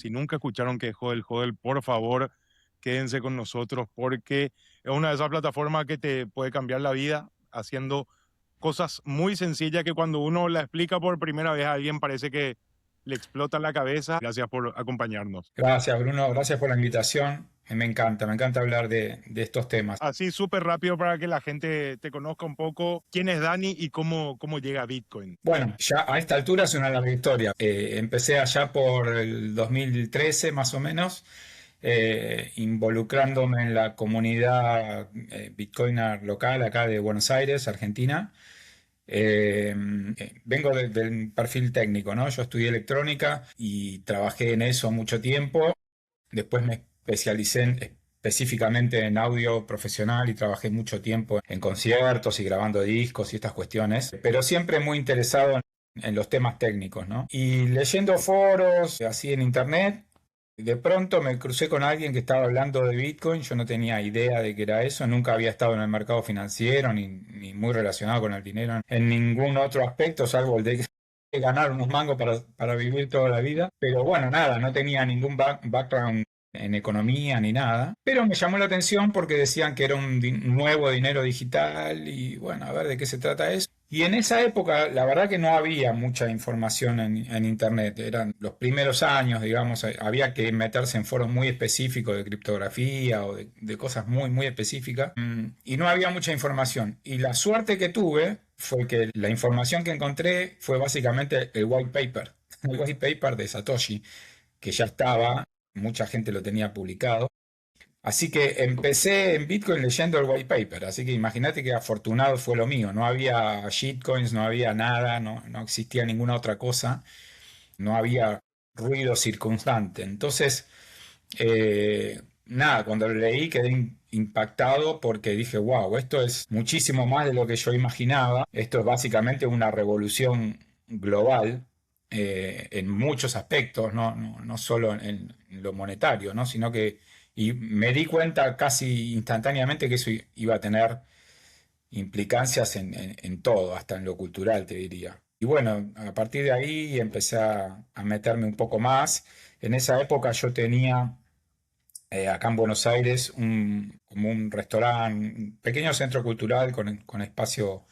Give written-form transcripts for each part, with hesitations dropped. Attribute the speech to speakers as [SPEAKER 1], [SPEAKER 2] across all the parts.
[SPEAKER 1] Si nunca escucharon que es Hodel Hodel, por favor, quédense con nosotros porque es una de esas plataformas que te puede cambiar la vida haciendo cosas muy sencillas que cuando uno la explica por primera vez a alguien parece que le explota la cabeza. Gracias por acompañarnos.
[SPEAKER 2] Gracias, Bruno, gracias por la invitación. Me encanta hablar de estos temas.
[SPEAKER 1] Así súper rápido para que la gente te conozca un poco quién es Dani y cómo llega a Bitcoin.
[SPEAKER 2] Bueno, ya a esta altura es una larga historia. Empecé allá por el 2013 más o menos, involucrándome en la comunidad Bitcoiner local acá de Buenos Aires, Argentina. Vengo del perfil técnico, ¿no? Yo estudié electrónica y trabajé en eso mucho tiempo. Después me especialicé específicamente en audio profesional y trabajé mucho tiempo en conciertos y grabando discos y estas cuestiones, pero siempre muy interesado en los temas técnicos, ¿no? Y leyendo foros así en internet, de pronto me crucé con alguien que estaba hablando de Bitcoin. Yo no tenía idea de qué era eso, nunca había estado en el mercado financiero ni muy relacionado con el dinero en ningún otro aspecto, salvo el de ganar unos mangos para vivir toda la vida. Pero bueno, nada, no tenía ningún background en economía ni nada. Pero me llamó la atención porque decían que era un nuevo dinero digital y bueno, a ver de qué se trata eso. Y en esa época, la verdad que no había mucha información en Internet. Eran los primeros años, digamos, había que meterse en foros muy específicos de criptografía o de cosas muy, muy específicas. Y no había mucha información. Y la suerte que tuve fue que la información que encontré fue básicamente el white paper, el white paper de Satoshi, que ya estaba, mucha gente lo tenía publicado. Así que empecé en Bitcoin leyendo el white paper, así que imagínate que afortunado fue lo mío, no había shitcoins, no había nada, no existía ninguna otra cosa, no había ruido circunstante. Entonces, nada, cuando lo leí quedé impactado porque dije, wow, esto es muchísimo más de lo que yo imaginaba, esto es básicamente una revolución global en muchos aspectos, no solo en lo monetario, ¿no? Sino que y me di cuenta casi instantáneamente que eso iba a tener implicancias en todo, hasta en lo cultural, te diría. Y bueno, a partir de ahí empecé a meterme un poco más. En esa época yo tenía acá en Buenos Aires como un restaurante, un pequeño centro cultural con espacio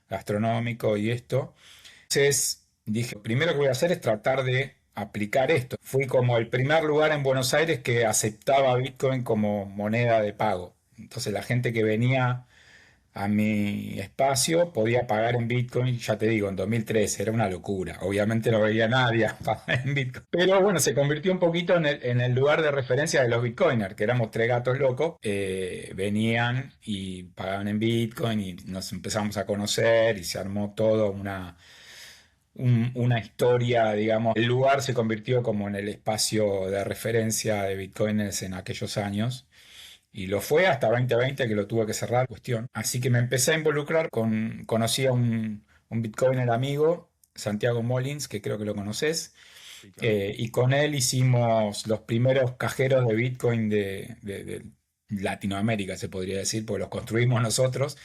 [SPEAKER 2] gastronómico y esto. Entonces dije, primero que voy a hacer es tratar de aplicar esto. Fui como el primer lugar en Buenos Aires que aceptaba Bitcoin como moneda de pago. Entonces la gente que venía a mi espacio podía pagar en Bitcoin, ya te digo, en 2013 era una locura. Obviamente no veía nadie a pagar en Bitcoin. Pero bueno, se convirtió un poquito en el lugar de referencia de los Bitcoiners, que éramos tres gatos locos. Venían y pagaban en Bitcoin y nos empezamos a conocer y se armó todo una historia, digamos. El lugar se convirtió como en el espacio de referencia de Bitcoiners en aquellos años. Y lo fue hasta 2020 que lo tuve que cerrar, cuestión. Así que me empecé a involucrar conocí a un Bitcoiner amigo, Santiago Molins, que creo que lo conoces,
[SPEAKER 1] Sí, claro.
[SPEAKER 2] y con él hicimos los primeros cajeros de Bitcoin de Latinoamérica, se podría decir, porque los construimos nosotros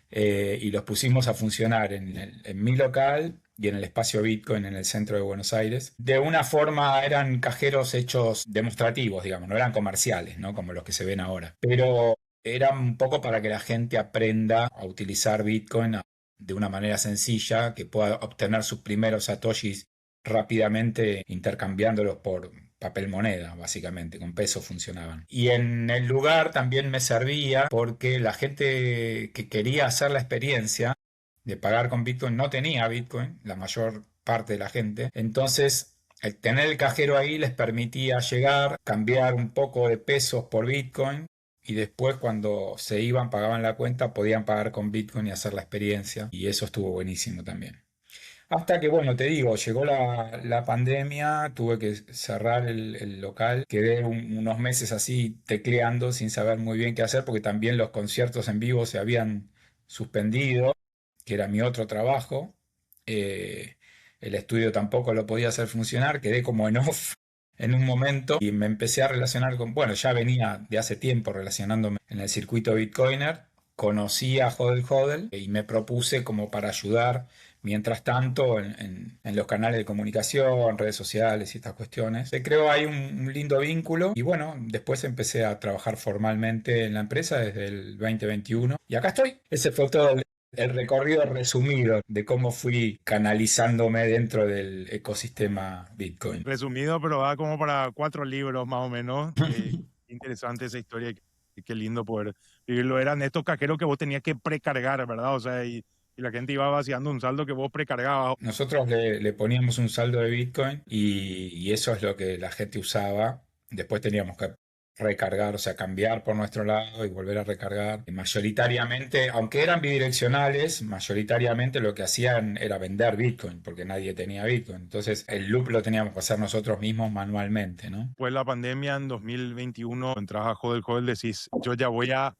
[SPEAKER 2] y los pusimos a funcionar en mi local y en el espacio Bitcoin en el centro de Buenos Aires. De una forma eran cajeros hechos demostrativos, digamos, no eran comerciales, ¿no? Como los que se ven ahora. Pero era un poco para que la gente aprenda a utilizar Bitcoin de una manera sencilla, que pueda obtener sus primeros satoshis rápidamente intercambiándolos por papel moneda, básicamente, con pesos funcionaban. Y en el lugar también me servía porque la gente que quería hacer la experiencia de pagar con Bitcoin no tenía Bitcoin, la mayor parte de la gente. Entonces, el tener el cajero ahí les permitía llegar, cambiar un poco de pesos por Bitcoin y después cuando se iban, pagaban la cuenta, podían pagar con Bitcoin y hacer la experiencia. Y eso estuvo buenísimo también. Hasta que, bueno, te digo, llegó la pandemia, tuve que cerrar el local, quedé unos meses así tecleando sin saber muy bien qué hacer porque también los conciertos en vivo se habían suspendido, que era mi otro trabajo. Eh, el estudio tampoco lo podía hacer funcionar, quedé como en off en un momento y me empecé a relacionar bueno, ya venía de hace tiempo relacionándome en el circuito Bitcoiner, conocí a Hodel Hodel y me propuse como para ayudar Mientras tanto, en los canales de comunicación, redes sociales y estas cuestiones, se creó ahí un lindo vínculo y bueno, después empecé a trabajar formalmente en la empresa desde el 2021 y acá estoy. Ese fue todo el recorrido resumido de cómo fui canalizándome dentro del ecosistema Bitcoin.
[SPEAKER 1] Resumido, pero va como para 4 libros más o menos. Interesante esa historia y qué lindo poder vivirlo. Eran estos cajeros que vos tenías que precargar, ¿verdad? O sea, y la gente iba vaciando un saldo que vos precargabas.
[SPEAKER 2] Nosotros le poníamos un saldo de Bitcoin y eso es lo que la gente usaba. Después teníamos que recargar, o sea, cambiar por nuestro lado y volver a recargar. Y mayoritariamente, aunque eran bidireccionales, mayoritariamente lo que hacían era vender Bitcoin, porque nadie tenía Bitcoin. Entonces el loop lo teníamos que hacer nosotros mismos manualmente, ¿no?
[SPEAKER 1] Pues la pandemia en 2021, entras a Hodl, decís, yo ya voy a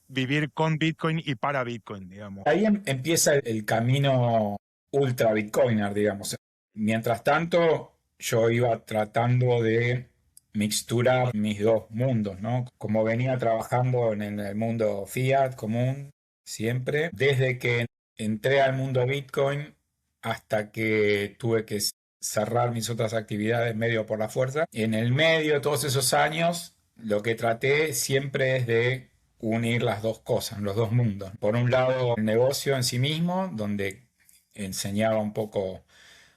[SPEAKER 1] vivir con Bitcoin y para Bitcoin, digamos.
[SPEAKER 2] Ahí empieza el camino ultra Bitcoiner, digamos. Mientras tanto, yo iba tratando de mixturar mis dos mundos, ¿no? Como venía trabajando en el mundo fiat común siempre, desde que entré al mundo Bitcoin hasta que tuve que cerrar mis otras actividades medio por la fuerza. En el medio de todos esos años, lo que traté siempre es de unir las dos cosas, los dos mundos. Por un lado, el negocio en sí mismo, donde enseñaba un poco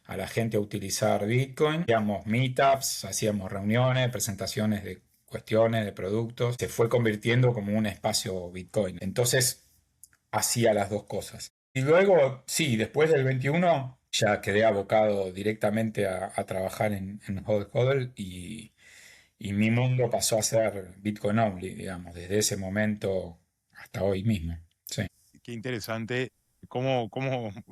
[SPEAKER 2] a la gente a utilizar Bitcoin. Hacíamos meetups, hacíamos reuniones, presentaciones de cuestiones, de productos. Se fue convirtiendo como un espacio Bitcoin. Entonces, hacía las dos cosas. Y luego, sí, después del 21, ya quedé abocado directamente a trabajar en Hodl Hodl y mi mundo pasó a ser Bitcoin only, digamos, desde ese momento hasta hoy mismo. Sí.
[SPEAKER 1] Qué interesante cómo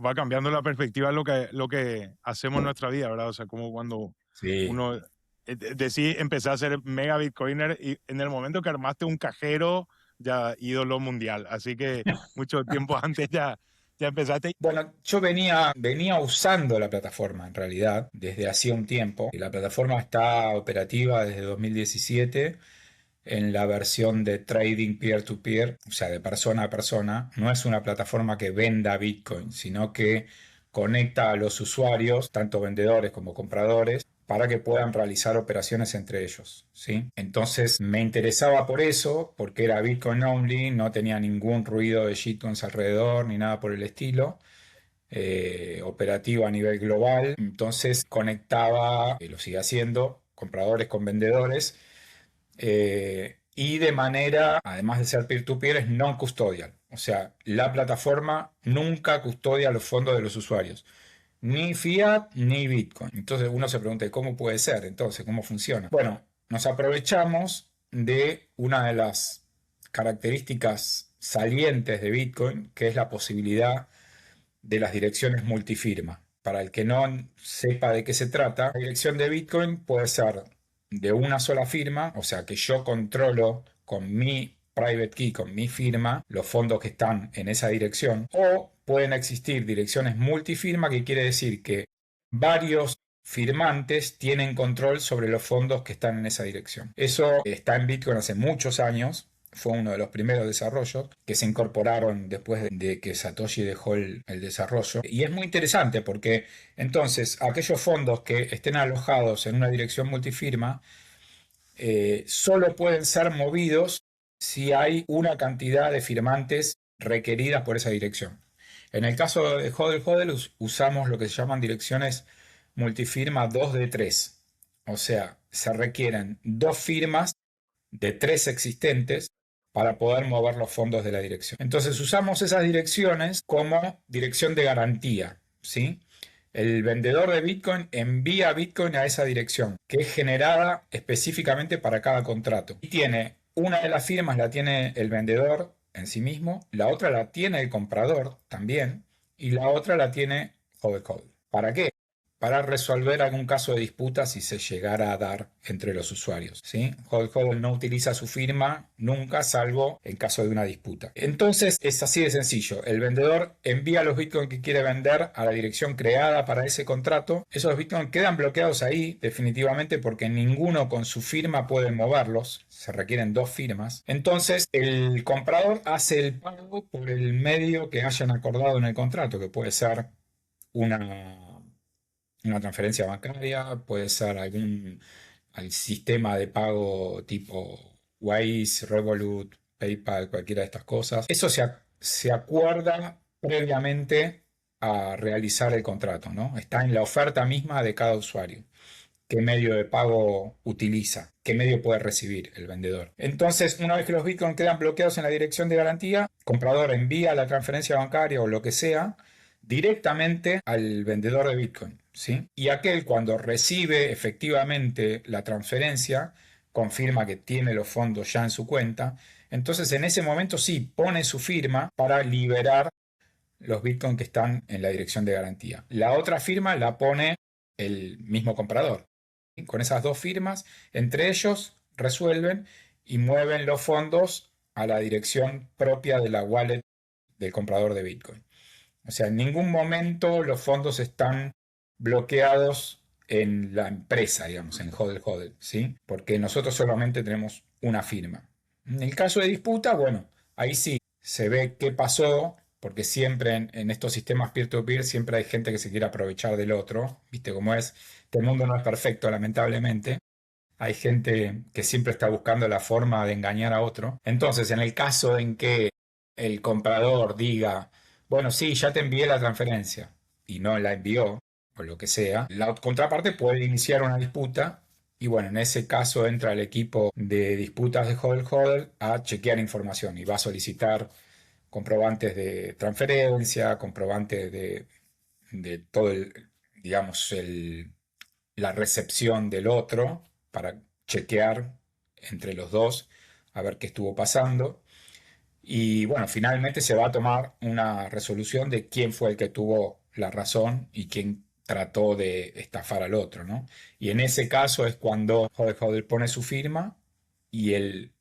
[SPEAKER 1] va cambiando la perspectiva de lo que hacemos en nuestra vida, ¿verdad? O sea, como cuando
[SPEAKER 2] Sí.
[SPEAKER 1] uno decís, empecé a ser mega Bitcoiner y en el momento que armaste un cajero, ya ídolo mundial. Así que mucho tiempo antes ya empezaste.
[SPEAKER 2] Bueno, yo venía usando la plataforma en realidad desde hacía un tiempo. Y la plataforma está operativa desde 2017 en la versión de trading peer-to-peer, o sea, de persona a persona. No es una plataforma que venda Bitcoin, sino que conecta a los usuarios, tanto vendedores como compradores, para que puedan realizar operaciones entre ellos, ¿sí? Entonces me interesaba por eso, porque era Bitcoin only, no tenía ningún ruido de shitcoins alrededor ni nada por el estilo. Operativo a nivel global, entonces conectaba, y lo sigue haciendo, compradores con vendedores, y de manera, además de ser peer-to-peer, es non custodial. O sea, la plataforma nunca custodia los fondos de los usuarios. Ni fiat ni Bitcoin. Entonces uno se pregunta, ¿cómo puede ser? Entonces, ¿cómo funciona? Bueno, nos aprovechamos de una de las características salientes de Bitcoin, que es la posibilidad de las direcciones multifirma. Para el que no sepa de qué se trata, la dirección de Bitcoin puede ser de una sola firma, o sea que yo controlo con mi private key, con mi firma, los fondos que están en esa dirección, o pueden existir direcciones multifirma, que quiere decir que varios firmantes tienen control sobre los fondos que están en esa dirección. Eso está en Bitcoin hace muchos años. Fue uno de los primeros desarrollos que se incorporaron después de que Satoshi dejó el desarrollo. Y es muy interesante porque entonces aquellos fondos que estén alojados en una dirección multifirma solo pueden ser movidos si hay una cantidad de firmantes requeridas por esa dirección. En el caso de Hodl Hodl usamos lo que se llaman direcciones multifirma 2 de 3. O sea, se requieren 2 firmas de 3 existentes para poder mover los fondos de la dirección. Entonces usamos esas direcciones como dirección de garantía, ¿sí? El vendedor de Bitcoin envía Bitcoin a esa dirección, que es generada específicamente para cada contrato. Y tiene una de las firmas la tiene el vendedor en sí mismo, la otra la tiene el comprador también, y la otra la tiene Hodl Hodl. ¿Para qué? Para resolver algún caso de disputa si se llegara a dar entre los usuarios, ¿sí? Hodl Hodl no utiliza su firma nunca, salvo en caso de una disputa. Entonces es así de sencillo. El vendedor envía los bitcoins que quiere vender a la dirección creada para ese contrato. Esos bitcoins quedan bloqueados ahí definitivamente porque ninguno con su firma puede moverlos. Se requieren 2 firmas. Entonces el comprador hace el pago por el medio que hayan acordado en el contrato, que puede ser una, una transferencia bancaria, puede ser al sistema de pago tipo Wise, Revolut, PayPal, cualquiera de estas cosas. Eso se acuerda previamente a realizar el contrato, ¿no? Está en la oferta misma de cada usuario. Qué medio de pago utiliza, qué medio puede recibir el vendedor. Entonces, una vez que los Bitcoin quedan bloqueados en la dirección de garantía, el comprador envía la transferencia bancaria o lo que sea directamente al vendedor de Bitcoin, ¿sí? Y aquel, cuando recibe efectivamente la transferencia, confirma que tiene los fondos ya en su cuenta, entonces en ese momento sí pone su firma para liberar los Bitcoin que están en la dirección de garantía. La otra firma la pone el mismo comprador. Con esas dos firmas, entre ellos resuelven y mueven los fondos a la dirección propia de la wallet del comprador de Bitcoin. O sea, en ningún momento los fondos están bloqueados en la empresa, digamos, en HODL HODL, ¿sí? Porque nosotros solamente tenemos una firma. En el caso de disputa, bueno, ahí sí se ve qué pasó, porque siempre en estos sistemas peer-to-peer siempre hay gente que se quiere aprovechar del otro, ¿viste cómo es? Este mundo no es perfecto, lamentablemente. Hay gente que siempre está buscando la forma de engañar a otro. Entonces, en el caso en que el comprador diga, bueno, sí, ya te envié la transferencia y no la envió, o lo que sea, la contraparte puede iniciar una disputa y bueno, en ese caso entra el equipo de disputas de HODL HODL a chequear información y va a solicitar comprobantes de transferencia, comprobantes de todo digamos, la recepción del otro para chequear entre los dos a ver qué estuvo pasando. Y bueno, finalmente se va a tomar una resolución de quién fue el que tuvo la razón y quién trató de estafar al otro, ¿no? Y en ese caso es cuando Hodel Hodel pone su firma y el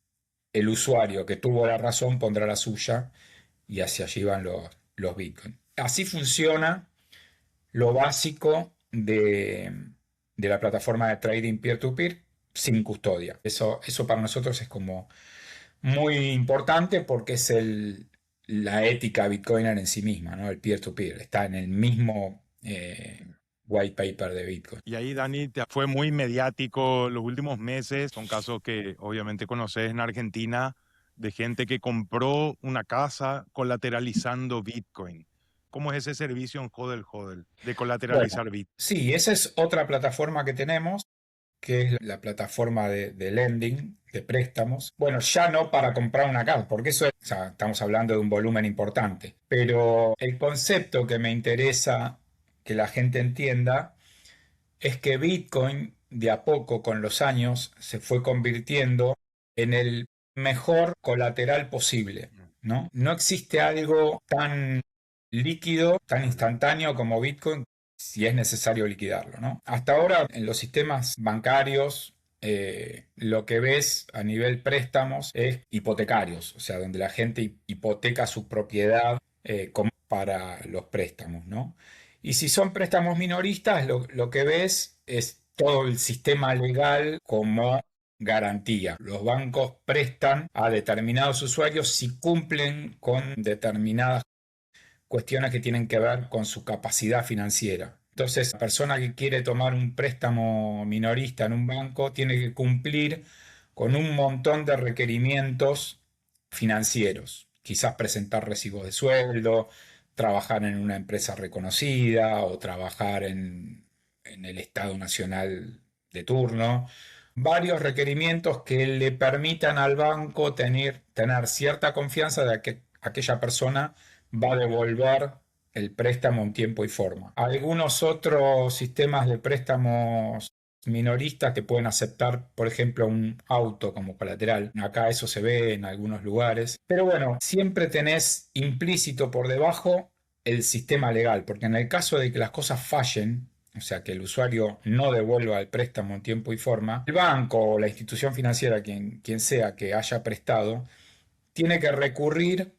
[SPEAKER 2] usuario que tuvo la razón pondrá la suya y hacia allí van los bitcoins. Así funciona lo básico de la plataforma de trading peer-to-peer sin custodia. Eso para nosotros es como muy importante porque es la ética bitcoiner en sí misma, ¿no? El peer-to-peer. Está en el mismo white paper de Bitcoin.
[SPEAKER 1] Y ahí, Dani, fue muy mediático los últimos meses. Son casos que obviamente conoces en Argentina de gente que compró una casa colateralizando Bitcoin. ¿Cómo es ese servicio en HODL HODL de
[SPEAKER 2] Bueno,
[SPEAKER 1] colateralizar Bitcoin?
[SPEAKER 2] sí, esa es otra plataforma que tenemos, que es la plataforma de lending, de préstamos. Bueno, ya no para comprar una casa, porque eso es, o sea, estamos hablando de un volumen importante. Pero el concepto que me interesa que la gente entienda es que Bitcoin, de a poco, con los años, se fue convirtiendo en el mejor colateral posible, ¿no? No existe algo tan líquido, tan instantáneo como Bitcoin si es necesario liquidarlo, ¿no? Hasta ahora en los sistemas bancarios lo que ves a nivel préstamos es hipotecarios, o sea, donde la gente hipoteca su propiedad como para los préstamos, ¿no? Y si son préstamos minoristas, lo que ves es todo el sistema legal como garantía. Los bancos prestan a determinados usuarios si cumplen con determinadas cuestiones que tienen que ver con su capacidad financiera. Entonces, la persona que quiere tomar un préstamo minorista en un banco tiene que cumplir con un montón de requerimientos financieros. Quizás presentar recibos de sueldo, trabajar en una empresa reconocida o trabajar en el Estado Nacional de turno. Varios requerimientos que le permitan al banco tener cierta confianza de que aquella persona va a devolver el préstamo en tiempo y forma. Algunos otros sistemas de préstamos minoristas que pueden aceptar, por ejemplo, un auto como colateral. Acá eso se ve en algunos lugares. Pero bueno, siempre tenés implícito por debajo el sistema legal, porque en el caso de que las cosas fallen, o sea, que el usuario no devuelva el préstamo en tiempo y forma, el banco o la institución financiera, quien sea que haya prestado, tiene que recurrir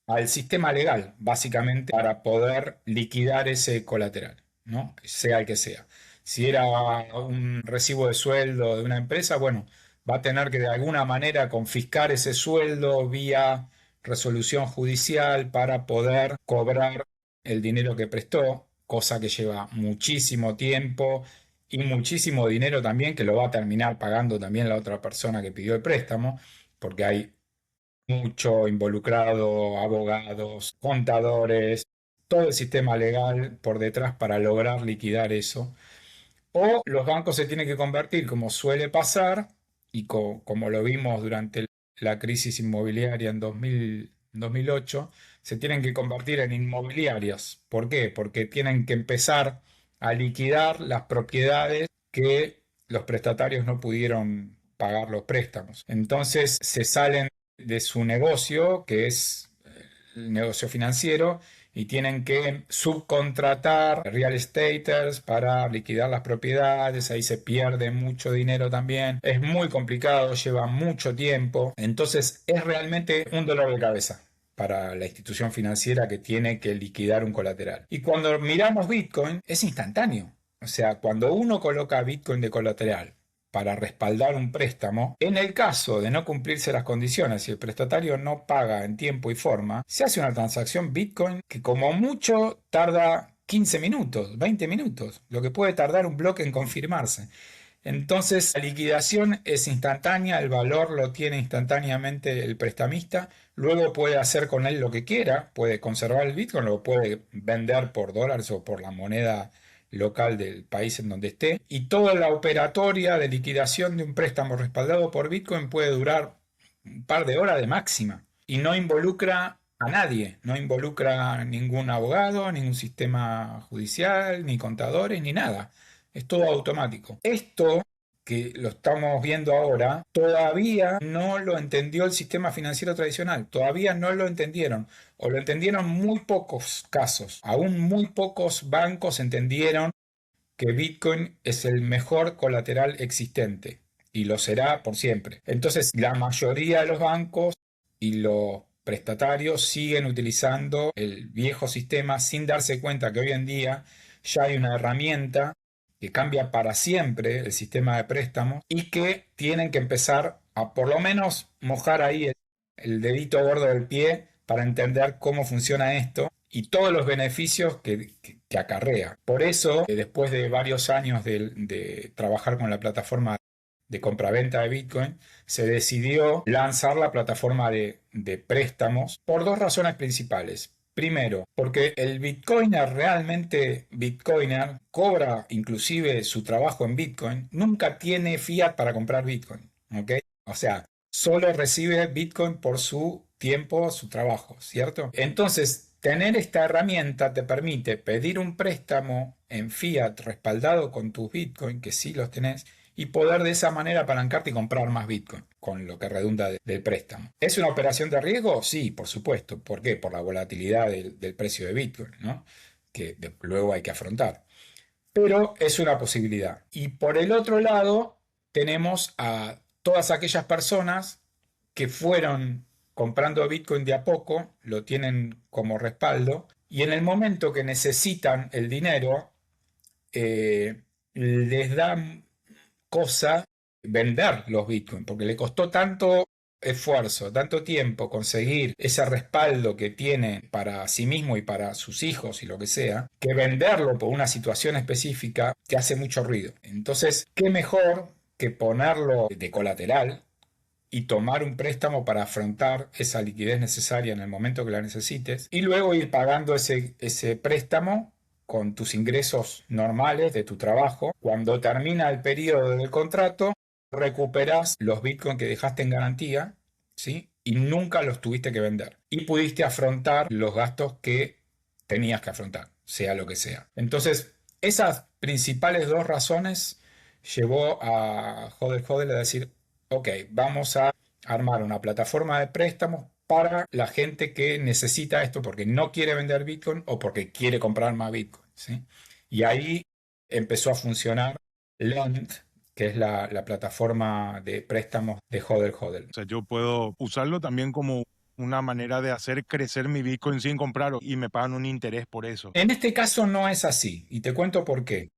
[SPEAKER 2] al sistema legal, básicamente, para poder liquidar ese colateral, ¿no? Sea el que sea. Si era un recibo de sueldo de una empresa, bueno, va a tener que de alguna manera confiscar ese sueldo vía resolución judicial para poder cobrar el dinero que prestó, cosa que lleva muchísimo tiempo y muchísimo dinero también que lo va a terminar pagando también la otra persona que pidió el préstamo, porque hay mucho involucrado, abogados, contadores, todo el sistema legal por detrás para lograr liquidar eso. O los bancos se tienen que convertir, como suele pasar, y como lo vimos durante la crisis inmobiliaria en 2008, se tienen que convertir en inmobiliarias. ¿Por qué? Porque tienen que empezar a liquidar las propiedades que los prestatarios no pudieron pagar los préstamos. Entonces se salen de su negocio, que es el negocio financiero, y tienen que subcontratar real estaters para liquidar las propiedades. Ahí se pierde mucho dinero también. Es muy complicado, lleva mucho tiempo. Entonces es realmente un dolor de cabeza para la institución financiera que tiene que liquidar un colateral. Y cuando miramos Bitcoin, es instantáneo. O sea, cuando uno coloca Bitcoin de colateral para respaldar un préstamo, en el caso de no cumplirse las condiciones y el prestatario no paga en tiempo y forma, se hace una transacción Bitcoin que como mucho tarda 15 minutos, 20 minutos, lo que puede tardar un bloque en confirmarse. Entonces, la liquidación es instantánea, el valor lo tiene instantáneamente el prestamista, luego puede hacer con él lo que quiera, puede conservar el Bitcoin, lo puede vender por dólares o por la moneda local del país en donde esté, y toda la operatoria de liquidación de un préstamo respaldado por Bitcoin puede durar un par de horas de máxima y no involucra a nadie, no involucra a ningún abogado, ningún sistema judicial, ni contadores, ni nada. Es todo automático. Esto que lo estamos viendo ahora, todavía no lo entendió el sistema financiero tradicional, todavía no lo entendieron, o lo entendieron muy pocos casos, aún muy pocos bancos entendieron que Bitcoin es el mejor colateral existente y lo será por siempre. Entonces, la mayoría de los bancos y los prestatarios siguen utilizando el viejo sistema sin darse cuenta que hoy en día ya hay una herramienta que cambia para siempre el sistema de préstamos y que tienen que empezar a por lo menos mojar ahí el dedito gordo del pie para entender cómo funciona esto y todos los beneficios que acarrea. Por eso, después de varios años de trabajar con la plataforma de compraventa de Bitcoin, se decidió lanzar la plataforma de préstamos por dos razones principales. Primero, porque el bitcoiner realmente bitcoiner cobra inclusive su trabajo en Bitcoin, nunca tiene fiat para comprar Bitcoin, ¿ok? O sea, solo recibe Bitcoin por su tiempo, su trabajo, ¿cierto? Entonces, tener esta herramienta te permite pedir un préstamo en fiat respaldado con tus Bitcoin, que sí los tenés, y poder de esa manera apalancarte y comprar más Bitcoin, con lo que redunda del préstamo. ¿Es una operación de riesgo? Sí, por supuesto. ¿Por qué? Por la volatilidad del precio de Bitcoin, ¿no? Que luego hay que afrontar. Pero es una posibilidad. Y por el otro lado, tenemos a todas aquellas personas que fueron comprando Bitcoin de a poco, lo tienen como respaldo, y en el momento que necesitan el dinero, les da cosa vender los Bitcoin, porque le costó tanto esfuerzo, tanto tiempo conseguir ese respaldo que tiene para sí mismo y para sus hijos y lo que sea, que venderlo por una situación específica te hace mucho ruido. Entonces, ¿qué mejor que ponerlo de colateral y tomar un préstamo para afrontar esa liquidez necesaria en el momento que la necesites y luego ir pagando ese préstamo con tus ingresos normales de tu trabajo? Cuando termina el periodo del contrato, recuperas los bitcoins que dejaste en garantía, ¿sí? Y nunca los tuviste que vender. Y pudiste afrontar los gastos que tenías que afrontar, sea lo que sea. Entonces, esas principales dos razones llevó a Hodel Hodel a decir, ok, vamos a armar una plataforma de préstamos para la gente que necesita esto porque no quiere vender Bitcoin o porque quiere comprar más Bitcoin, ¿sí? Y ahí empezó a funcionar Lend, que es la plataforma de préstamos de Hodel Hodel.
[SPEAKER 1] O sea, yo puedo usarlo también como una manera de hacer crecer mi Bitcoin sin comprar y me pagan un interés por eso.
[SPEAKER 2] En este caso no es así, y te cuento por qué.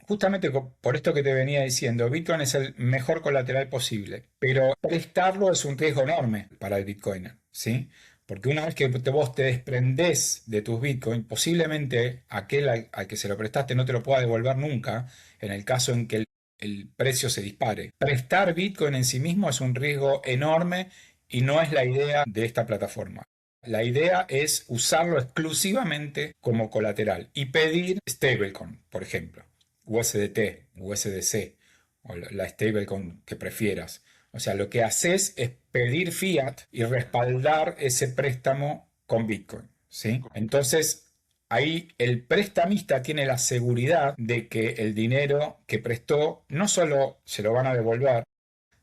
[SPEAKER 2] Justamente por esto que te venía diciendo, Bitcoin es el mejor colateral posible, pero prestarlo es un riesgo enorme para el Bitcoiner, ¿sí? Porque una vez que vos te desprendés de tus Bitcoin, posiblemente aquel al que se lo prestaste no te lo pueda devolver nunca, en el caso en que el precio se dispare. Prestar Bitcoin en sí mismo es un riesgo enorme y no es la idea de esta plataforma. La idea es usarlo exclusivamente como colateral y pedir stablecoin, por ejemplo, USDT, USDC o la stablecoin que prefieras. O sea, lo que haces es pedir fiat y respaldar ese préstamo con Bitcoin, ¿sí? Entonces, ahí el prestamista tiene la seguridad de que el dinero que prestó no solo se lo van a devolver,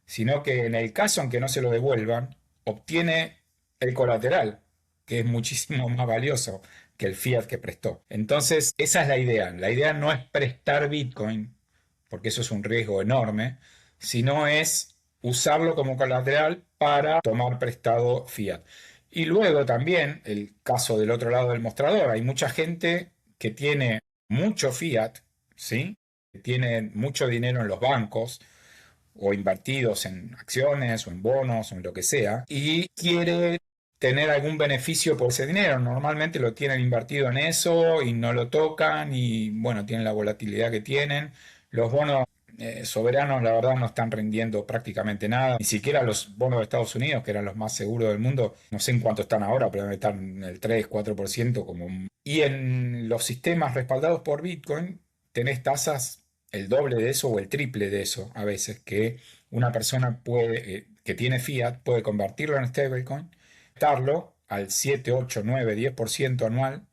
[SPEAKER 2] sino que en el caso en que no se lo devuelvan, obtiene el colateral, que es muchísimo más valioso que el fiat que prestó. Entonces, esa es la idea. La idea no es prestar Bitcoin, porque eso es un riesgo enorme, sino es usarlo como colateral para tomar prestado fiat. Y luego también, el caso del otro lado del mostrador, hay mucha gente que tiene mucho fiat, ¿sí? Que tiene mucho dinero en los bancos o invertidos en acciones o en bonos o en lo que sea, y quiere tener algún beneficio por ese dinero. Normalmente lo tienen invertido en eso y no lo tocan y bueno, tienen la volatilidad que tienen. Los bonos soberanos, la verdad, no están rindiendo prácticamente nada. Ni siquiera los bonos de Estados Unidos, que eran los más seguros del mundo, no sé en cuánto están ahora, pero deben estar en el 3-4% como... Y en los sistemas respaldados por Bitcoin tenés tasas el doble de eso o el triple de eso a veces, que una persona puede, que tiene fiat puede convertirlo en stablecoin, darlo al 7, 8, 9, 10% anual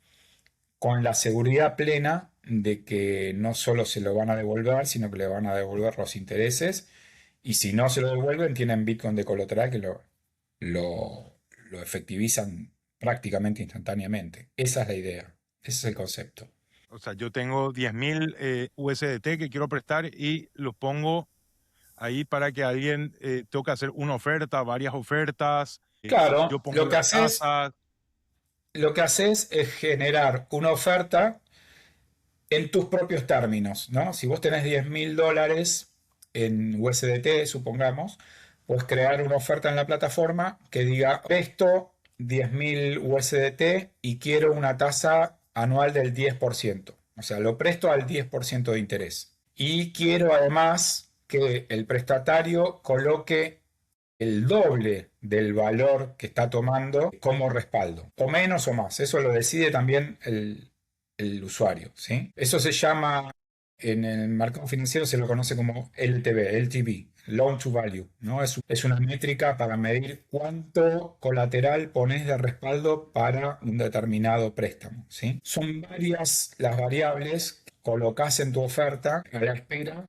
[SPEAKER 2] con la seguridad plena de que no solo se lo van a devolver, sino que le van a devolver los intereses. Y si no se lo devuelven, tienen Bitcoin de colateral que lo efectivizan prácticamente instantáneamente. Esa es la idea, ese es el concepto.
[SPEAKER 1] O sea, yo tengo 10.000 USDT que quiero prestar y los pongo ahí para que alguien tenga que hacer una oferta, varias ofertas. Yo
[SPEAKER 2] Claro,
[SPEAKER 1] pongo la tasa.
[SPEAKER 2] lo que haces es generar una oferta en tus propios términos, ¿no? Si vos tenés $10.000 en USDT, supongamos, puedes crear una oferta en la plataforma que diga, presto 10.000 USDT y quiero una tasa anual del 10%. O sea, lo presto al 10% de interés. Y quiero además que el prestatario coloque el doble del valor que está tomando como respaldo, o menos o más. Eso lo decide también el usuario, ¿sí? Eso se llama, en el mercado financiero se lo conoce como LTV, Loan to Value, ¿no? Es una métrica para medir cuánto colateral pones de respaldo para un determinado préstamo, ¿sí? Son varias las variables que colocas en tu oferta a la espera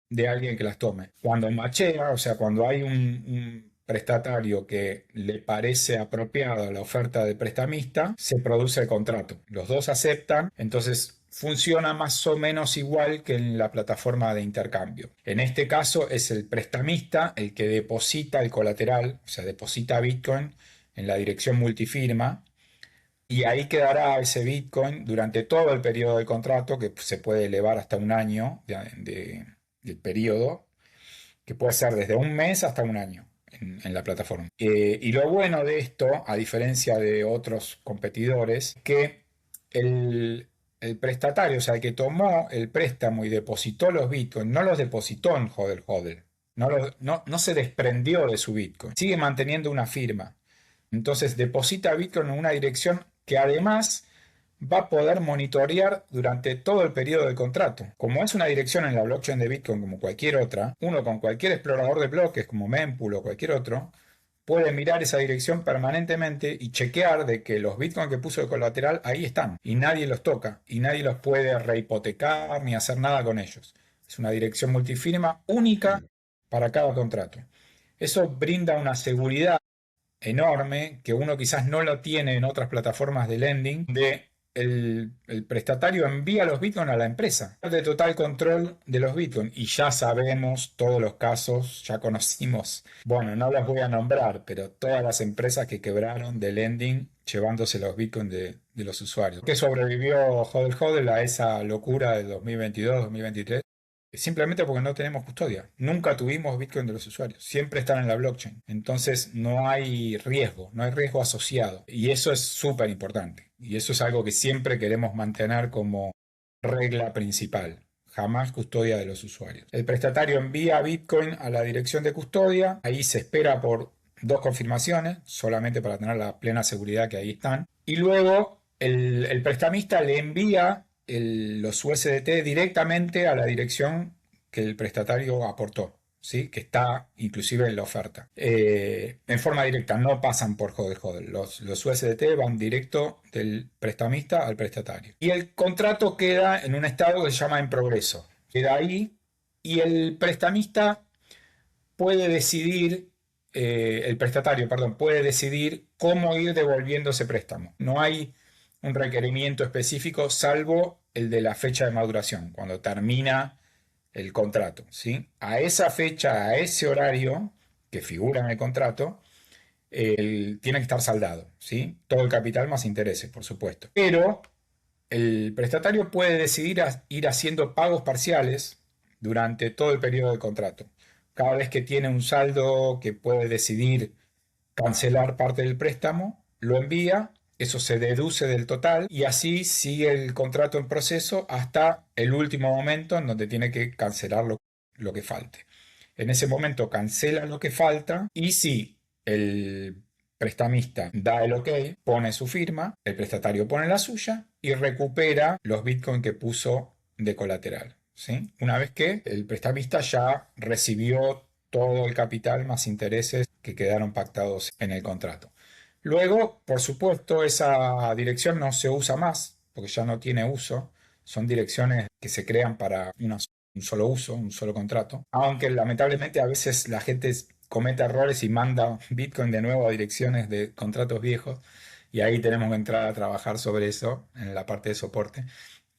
[SPEAKER 2] de alguien que las tome. Cuando machea, o sea, cuando hay un prestatario que le parece apropiada la oferta del prestamista, se produce el contrato. Los dos aceptan, entonces funciona más o menos igual que en la plataforma de intercambio. En este caso es el prestamista el que deposita el colateral, o sea, deposita Bitcoin en la dirección multifirma y ahí quedará ese Bitcoin durante todo el periodo del contrato, que se puede elevar hasta un año del periodo, que puede ser desde un mes hasta un año en la plataforma. Y lo bueno de esto, a diferencia de otros competidores, es que el prestatario, o sea, el que tomó el préstamo y depositó los Bitcoin, no los depositó en HODL HODL. No se desprendió de su Bitcoin. Sigue manteniendo una firma. Entonces deposita Bitcoin en una dirección que además va a poder monitorear durante todo el periodo del contrato. Como es una dirección en la blockchain de Bitcoin como cualquier otra, uno con cualquier explorador de bloques como Mempool o cualquier otro, puede mirar esa dirección permanentemente y chequear de que los Bitcoin que puso de colateral ahí están y nadie los toca y nadie los puede rehipotecar ni hacer nada con ellos. Es una dirección multifirma única para cada contrato. Eso brinda una seguridad enorme que uno quizás no lo tiene en otras plataformas de lending, de el prestatario envía los Bitcoin a la empresa, de total control de los Bitcoin. Y ya sabemos todos los casos, ya conocimos, bueno, no las voy a nombrar, pero todas las empresas que quebraron de lending llevándose los Bitcoin de los usuarios. ¿Qué sobrevivió HODL HODL a esa locura de 2022-2023? Simplemente porque no tenemos custodia. Nunca tuvimos Bitcoin de los usuarios. Siempre están en la blockchain. Entonces no hay riesgo, no hay riesgo asociado. Y eso es súper importante. Y eso es algo que siempre queremos mantener como regla principal. Jamás custodia de los usuarios. El prestatario envía Bitcoin a la dirección de custodia. Ahí se espera por 2 confirmaciones, solamente para tener la plena seguridad que ahí están. Y luego el prestamista le envía los USDT directamente a la dirección que el prestatario aportó, ¿sí? Que está inclusive en la oferta. En forma directa, no pasan por hodl hodl. Los USDT van directo del prestamista al prestatario. Y el contrato queda en un estado que se llama en progreso. Queda ahí y el prestamista puede decidir, el prestatario, perdón, puede decidir cómo ir devolviendo ese préstamo. No hay un requerimiento específico salvo el de la fecha de maduración, cuando termina el contrato, ¿sí? A esa fecha, a ese horario que figura en el contrato, tiene que estar saldado, ¿sí? Todo el capital más intereses, por supuesto. Pero el prestatario puede decidir ir haciendo pagos parciales durante todo el periodo del contrato. Cada vez que tiene un saldo que puede decidir cancelar parte del préstamo, lo envía, eso se deduce del total y así sigue el contrato en proceso hasta el último momento en donde tiene que cancelar lo que falte. En ese momento cancela lo que falta y si el prestamista da el ok, pone su firma, el prestatario pone la suya y recupera los bitcoins que puso de colateral, ¿sí? Una vez que el prestamista ya recibió todo el capital más intereses que quedaron pactados en el contrato. Luego, por supuesto, esa dirección no se usa más porque ya no tiene uso. Son direcciones que se crean para un solo uso, un solo contrato. Aunque lamentablemente a veces la gente comete errores y manda Bitcoin de nuevo a direcciones de contratos viejos. Y ahí tenemos que entrar a trabajar sobre eso en la parte de soporte.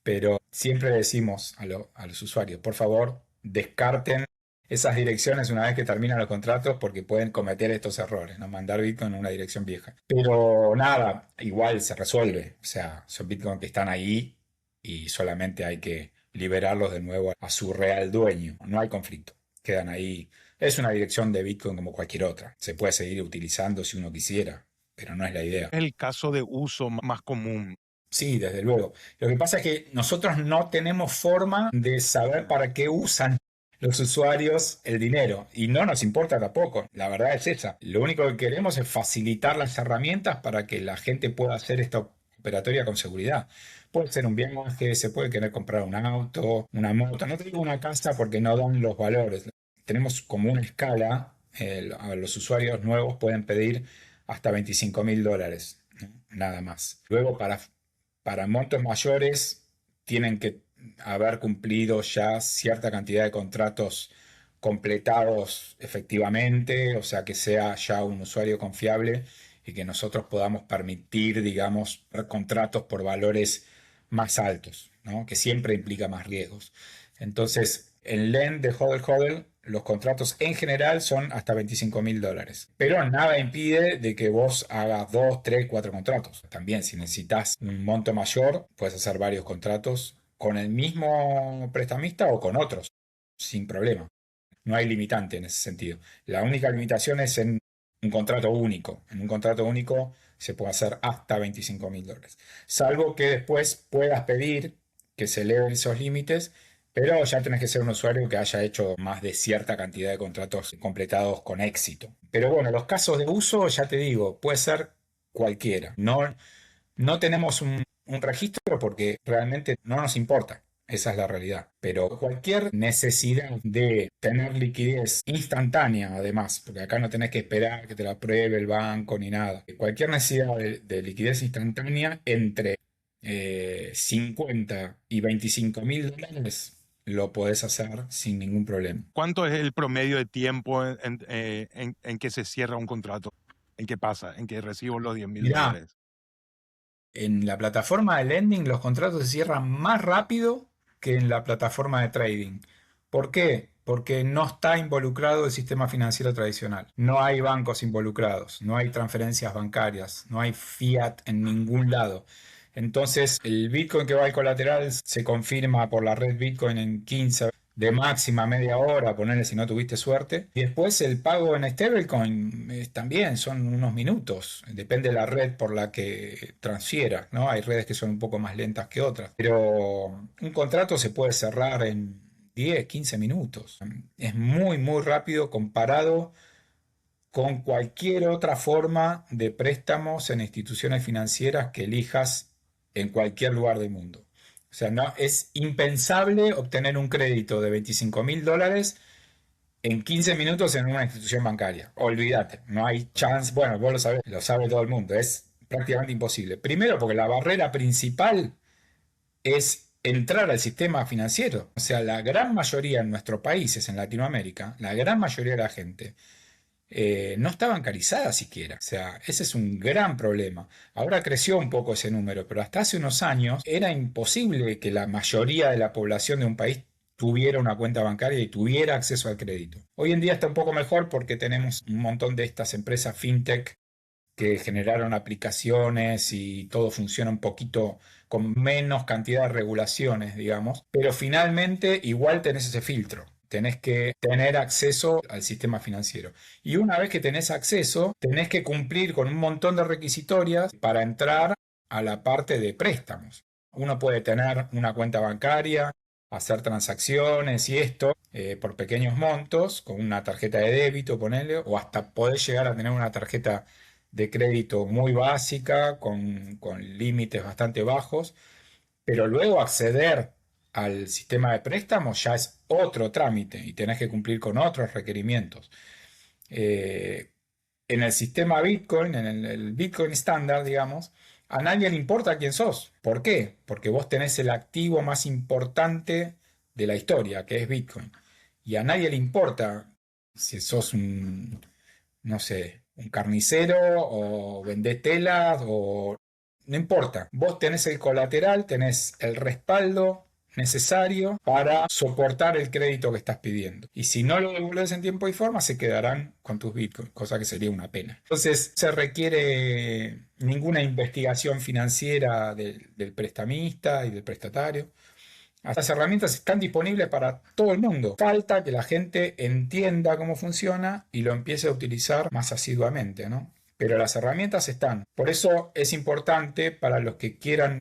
[SPEAKER 2] Pero siempre decimos a los usuarios, por favor, descarten esas direcciones una vez que terminan los contratos porque pueden cometer estos errores, ¿no? Mandar Bitcoin en una dirección vieja. Pero nada, igual se resuelve. O sea, son Bitcoin que están ahí y solamente hay que liberarlos de nuevo a su real dueño. No hay conflicto. Quedan ahí. Es una dirección de Bitcoin como cualquier otra. Se puede seguir utilizando si uno quisiera, pero no es la idea.
[SPEAKER 1] Es el caso de uso más común.
[SPEAKER 2] Sí, desde luego. Lo que pasa es que nosotros no tenemos forma de saber para qué usan los usuarios el dinero y no nos importa tampoco. La verdad es esa. Lo único que queremos es facilitar las herramientas para que la gente pueda hacer esta operatoria con seguridad. Puede ser un viaje, se puede querer comprar un auto, una moto. No te digo una casa porque no dan los valores. Tenemos como una escala. A los usuarios nuevos pueden pedir hasta $25.000, ¿no? Nada más. Luego para montos mayores tienen que haber cumplido ya cierta cantidad de contratos completados efectivamente, o sea que sea ya un usuario confiable y que nosotros podamos permitir, digamos, contratos por valores más altos, ¿no? Que siempre implica más riesgos. Entonces, en LEND de HODL HODL, los contratos en general son hasta $25.000. Pero nada impide de que vos hagas 2, 3, 4 contratos. También, si necesitas un monto mayor, puedes hacer varios contratos con el mismo prestamista o con otros, sin problema. No hay limitante en ese sentido. La única limitación es en un contrato único. En un contrato único se puede hacer hasta $25.000. Salvo que después puedas pedir que se eleven esos límites, pero ya tenés que ser un usuario que haya hecho más de cierta cantidad de contratos completados con éxito. Pero bueno, los casos de uso, ya te digo, puede ser cualquiera. No tenemos un registro porque realmente no nos importa. Esa es la realidad. Pero cualquier necesidad de tener liquidez instantánea, además, porque acá no tenés que esperar que te la apruebe el banco ni nada. Cualquier necesidad de liquidez instantánea entre 50 y $25.000 lo podés hacer sin ningún problema.
[SPEAKER 1] ¿Cuánto es el promedio de tiempo en que se cierra un contrato? ¿En qué pasa? ¿En que recibo los
[SPEAKER 2] Mirá,
[SPEAKER 1] $10.000?
[SPEAKER 2] en la plataforma de lending los contratos se cierran más rápido que en la plataforma de trading. ¿Por qué? Porque no está involucrado el sistema financiero tradicional. No hay bancos involucrados, no hay transferencias bancarias, no hay fiat en ningún lado. Entonces, el Bitcoin que va al colateral se confirma por la red Bitcoin en 15, de máxima media hora, ponerle si no tuviste suerte. Y después el pago en stablecoin también son unos minutos, depende de la red por la que transfieras, ¿no? Hay redes que son un poco más lentas que otras, pero un contrato se puede cerrar en 10, 15 minutos. Es muy, muy rápido comparado con cualquier otra forma de préstamos en instituciones financieras que elijas en cualquier lugar del mundo. O sea, no, es impensable obtener un crédito de $25.000 en 15 minutos en una institución bancaria. Olvídate, no hay chance. Bueno, vos lo sabe todo el mundo. Es prácticamente imposible. Primero, porque la barrera principal es entrar al sistema financiero. O sea, la gran mayoría en nuestros países, en Latinoamérica, la gran mayoría de la gente no está bancarizada siquiera. O sea, ese es un gran problema. Ahora creció un poco ese número, pero hasta hace unos años era imposible que la mayoría de la población de un país tuviera una cuenta bancaria y tuviera acceso al crédito. Hoy en día está un poco mejor porque tenemos un montón de estas empresas fintech que generaron aplicaciones y todo funciona un poquito con menos cantidad de regulaciones, digamos, pero finalmente igual tenés ese filtro. Tenés que tener acceso al sistema financiero. Y una vez que tenés acceso, tenés que cumplir con un montón de requisitorias para entrar a la parte de préstamos. Uno puede tener una cuenta bancaria, hacer transacciones y esto por pequeños montos, con una tarjeta de débito, ponele, o hasta poder llegar a tener una tarjeta de crédito muy básica, con límites bastante bajos, pero luego acceder al sistema de préstamos ya es otro trámite y tenés que cumplir con otros requerimientos. Eh, en el sistema Bitcoin, en el Bitcoin estándar, digamos, a nadie le importa quién sos. ¿Por qué? Porque vos tenés el activo más importante de la historia, que es Bitcoin. Y a nadie le importa si sos un, no sé, un carnicero o vendés telas o... No importa, vos tenés el colateral, tenés el respaldo necesario para soportar el crédito que estás pidiendo. Y si no lo devuelves en tiempo y forma, se quedarán con tus bitcoins, cosa que sería una pena. Entonces, se requiere ninguna investigación financiera del prestamista y del prestatario. Estas herramientas están disponibles para todo el mundo. Falta que la gente entienda cómo funciona y lo empiece a utilizar más asiduamente, ¿no? Pero las herramientas están. Por eso es importante para los que quieran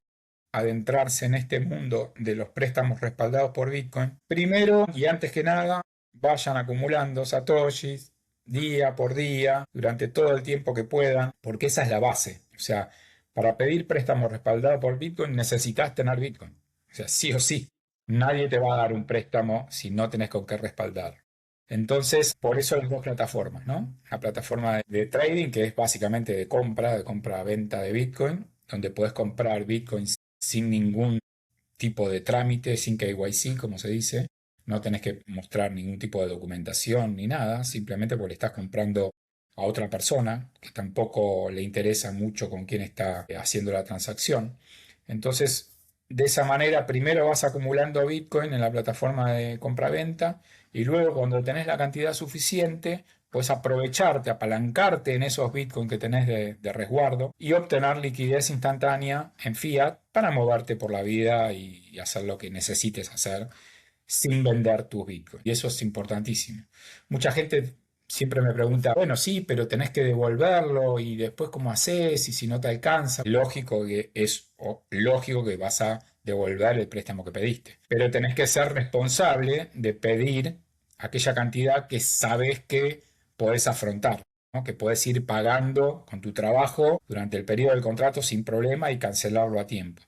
[SPEAKER 2] adentrarse en este mundo de los préstamos respaldados por Bitcoin. Primero y antes que nada, vayan acumulando satoshis día por día, durante todo el tiempo que puedan, porque esa es la base. O sea, para pedir préstamos respaldados por Bitcoin necesitas tener Bitcoin. O sea, sí o sí. Nadie te va a dar un préstamo si no tenés con qué respaldar. Entonces, por eso hay dos plataformas, ¿no? La plataforma de trading, que es básicamente de compra-venta de Bitcoin, donde puedes comprar Bitcoins sin ningún tipo de trámite, sin KYC, como se dice. No tenés que mostrar ningún tipo de documentación ni nada, simplemente porque le estás comprando a otra persona que tampoco le interesa mucho con quién está haciendo la transacción. Entonces, de esa manera, primero vas acumulando Bitcoin en la plataforma de compra-venta y luego cuando tenés la cantidad suficiente, puedes aprovecharte, apalancarte en esos Bitcoin que tenés de resguardo y obtener liquidez instantánea en fiat para moverte por la vida y hacer lo que necesites hacer sin vender tus Bitcoin. Y eso es importantísimo. Mucha gente siempre me pregunta, bueno, sí, pero tenés que devolverlo y después cómo haces y si no te alcanza. Lógico que vas a devolver el préstamo que pediste, pero tenés que ser responsable de pedir aquella cantidad que sabes que podés afrontar, ¿no? Que podés ir pagando con tu trabajo durante el periodo del contrato sin problema y cancelarlo a tiempo.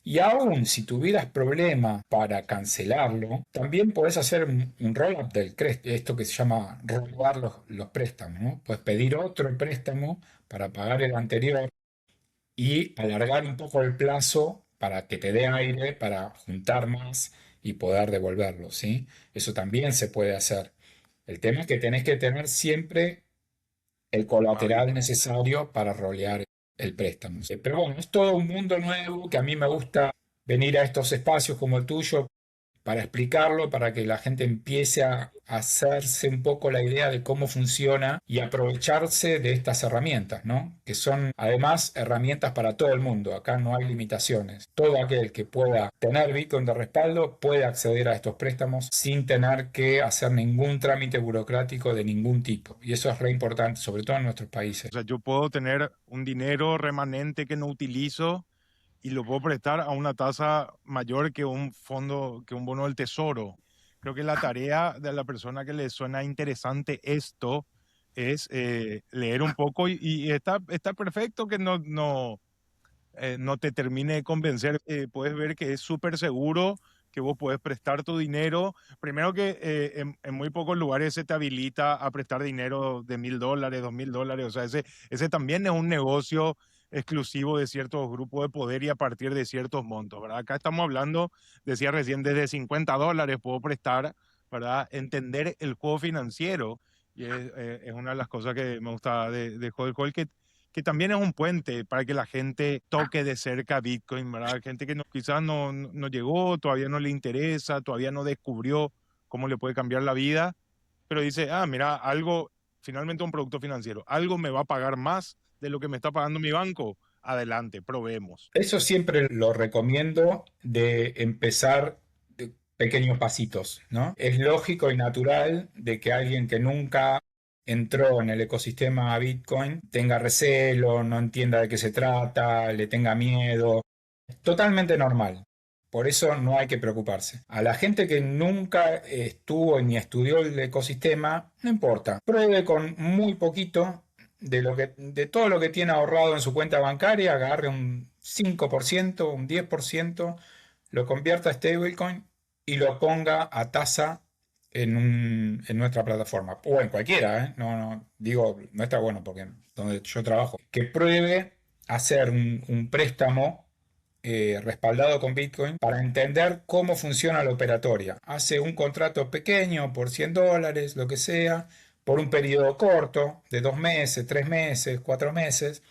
[SPEAKER 2] Y aún si tuvieras problemas para cancelarlo, también podés hacer un roll-up del crédito, esto que se llama rolar los préstamos, ¿no? Puedes pedir otro préstamo para pagar el anterior y alargar un poco el plazo para que te dé aire para juntar más y poder devolverlo, ¿sí? Eso también se puede hacer. El tema es que tenés que tener siempre el colateral necesario para rolear el préstamo. Pero bueno, es todo un mundo nuevo que a mí me gusta venir a estos espacios como el tuyo para explicarlo, para que la gente empiece a hacerse un poco la idea de cómo funciona y aprovecharse de estas herramientas, ¿no? Que son además herramientas para todo el mundo. Acá no hay limitaciones. Todo aquel que pueda tener Bitcoin de respaldo puede acceder a estos préstamos sin tener que hacer ningún trámite burocrático de ningún tipo. Y eso es re importante, sobre todo en nuestros países.
[SPEAKER 1] O sea, yo puedo tener un dinero remanente que no utilizo y lo puedo prestar a una tasa mayor que un fondo, que un bono del tesoro. Creo que la tarea de la persona que le suena interesante esto es leer un poco y está perfecto que no te termine de convencer. Puedes ver que es súper seguro, que vos puedes prestar tu dinero. Primero que en muy pocos lugares se te habilita a prestar dinero de $1.000, $2.000. O sea, ese también es un negocio exclusivo de ciertos grupos de poder y a partir de ciertos montos, ¿verdad? Acá estamos hablando, decía recién, desde $50 puedo prestar, ¿verdad? Entender el juego financiero. Y es una de las cosas que me gusta de Hodl Hodl, que también es un puente para que la gente toque de cerca Bitcoin, ¿verdad? Gente que quizás no llegó, todavía no le interesa, todavía no descubrió cómo le puede cambiar la vida, pero dice, mira, algo, finalmente un producto financiero, algo me va a pagar más de lo que me está pagando mi banco. Adelante, probemos.
[SPEAKER 2] Eso siempre lo recomiendo de empezar de pequeños pasitos, ¿no? Es lógico y natural de que alguien que nunca entró en el ecosistema Bitcoin tenga recelo, no entienda de qué se trata, le tenga miedo. Es totalmente normal. Por eso no hay que preocuparse. A la gente que nunca estuvo ni estudió el ecosistema, no importa. Pruebe con muy poquito de todo lo que tiene ahorrado en su cuenta bancaria, agarre un 5%, un 10%, lo convierta a stablecoin y lo ponga a tasa en nuestra plataforma. O en cualquiera, ¿eh? No, digo, no está bueno porque donde yo trabajo. Que pruebe hacer un préstamo respaldado con Bitcoin para entender cómo funciona la operatoria. Hace un contrato pequeño por $100, lo que sea, por un periodo corto, de 2 meses, 3 meses, 4 meses.